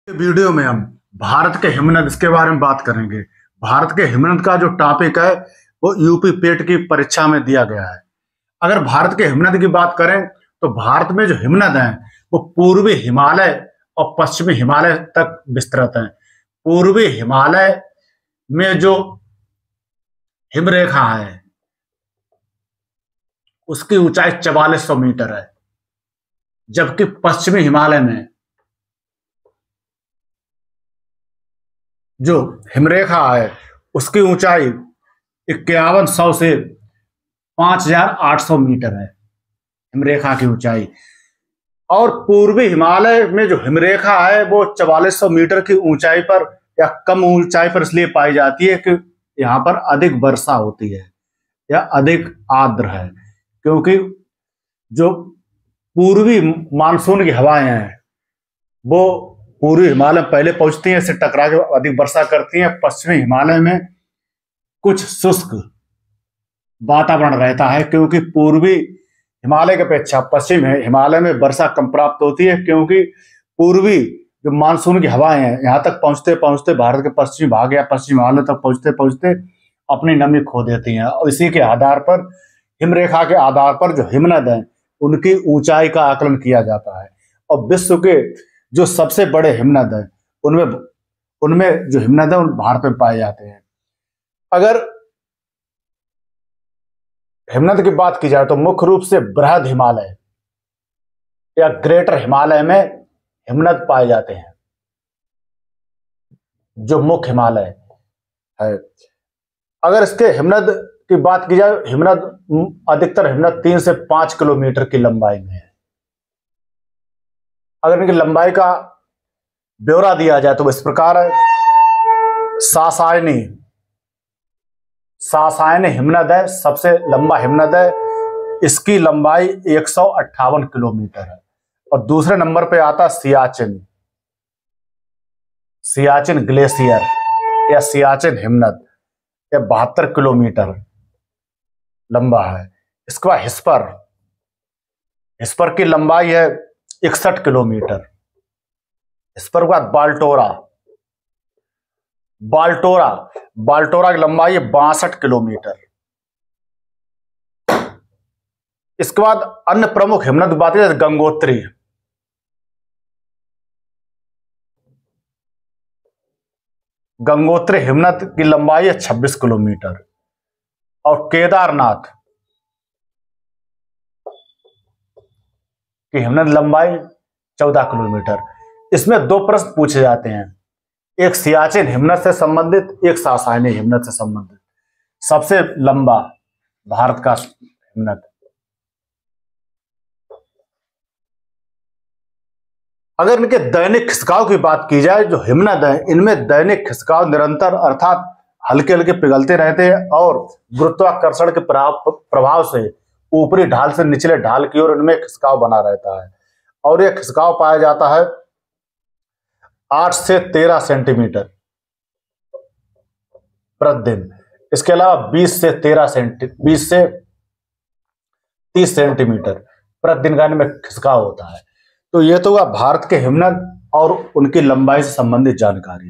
Video में हम भारत के हिमनद के बारे में बात करेंगे। भारत के हिमनद का जो टॉपिक है वो यूपी पेट की परीक्षा में दिया गया है। अगर भारत के हिमनद की बात करें तो भारत में जो हिमनद हैं वो पूर्वी हिमालय और पश्चिमी हिमालय तक विस्तृत हैं। पूर्वी हिमालय में जो हिमरेखा है उसकी ऊंचाई 4400 मीटर है, जबकि पश्चिमी हिमालय में जो हिमरेखा है उसकी ऊंचाई 5100 से 5800 मीटर है हिमरेखा की ऊंचाई। और पूर्वी हिमालय में जो हिमरेखा है वो 4400 मीटर की ऊंचाई पर या कम ऊंचाई पर इसलिए पाई जाती है कि यहाँ पर अधिक वर्षा होती है या अधिक आर्द्र है, क्योंकि जो पूर्वी मानसून की हवाएं हैं वो पूर्वी हिमालय में पहले पहुंचती हैं, इससे टकरा के अधिक वर्षा करती हैं। पश्चिमी हिमालय में कुछ शुष्क वातावरण रहता है, क्योंकि पूर्वी हिमालय की अपेक्षा पश्चिम हिमालय में वर्षा कम प्राप्त होती है, क्योंकि पूर्वी जो मानसून की हवाएं हैं यहाँ तक पहुंचते पहुंचते भारत के पश्चिमी भाग या पश्चिम हिमालय तक पहुंचते पहुंचते अपनी नमी खो देती हैं। और इसी के आधार पर हिमरेखा के आधार पर जो हिमनद हैं उनकी ऊंचाई का आकलन किया जाता है। और विश्व के जो सबसे बड़े हिमनद हैं उनमें जो हिमनद है उन भारत में पाए जाते हैं। अगर हिमनद की बात की जाए तो मुख्य रूप से बृहद हिमालय या ग्रेटर हिमालय में हिमनद पाए जाते हैं, जो मुख्य हिमालय है। अगर इसके हिमनद की बात की जाए, अधिकतर हिमनद 3 से 5 किलोमीटर की लंबाई में है। अगर इनकी लंबाई का ब्यौरा दिया जाए तो इस प्रकार है। सासायनी हिमनद है, सबसे लंबा हिमनद है, इसकी लंबाई 158 किलोमीटर है। और दूसरे नंबर पे आता सियाचिन ग्लेशियर या सियाचिन हिमनद, यह 72 किलोमीटर लंबा है। इसके बाद हिस्पर की लंबाई है 61 किलोमीटर। हिस्पर के बाद बाल्टोरा की लंबाई है 62 किलोमीटर। इसके बाद अन्य प्रमुख हिमनद की बात है गंगोत्री हिमनद की लंबाई है 26 किलोमीटर। और केदारनाथ की हिमनद लंबाई 14 किलोमीटर। इसमें 2 प्रश्न पूछे जाते हैं, एक सियाचिन हिमनद से संबंधित, एक सासायनी हिमनद से संबंधित। सबसे लंबा भारत का हिमनद। अगर इनके दैनिक खिसकाव की बात की जाए, जो हिमनद है इनमें दैनिक खिसकाव निरंतर अर्थात हल्के हल्के पिघलते रहते हैं और गुरुत्वाकर्षण के प्रभाव से ऊपरी ढाल से निचले ढाल की ओर इनमें खिसकाव बना रहता है। और यह खिसकाव पाया जाता है 8 से 13 सेंटीमीटर प्रतिदिन। इसके अलावा 20 से 30 सेंटीमीटर प्रतिदिन का इनमें खिसकाव होता है। तो ये तो हुआ भारत के हिमनद और उनकी लंबाई से संबंधित जानकारी।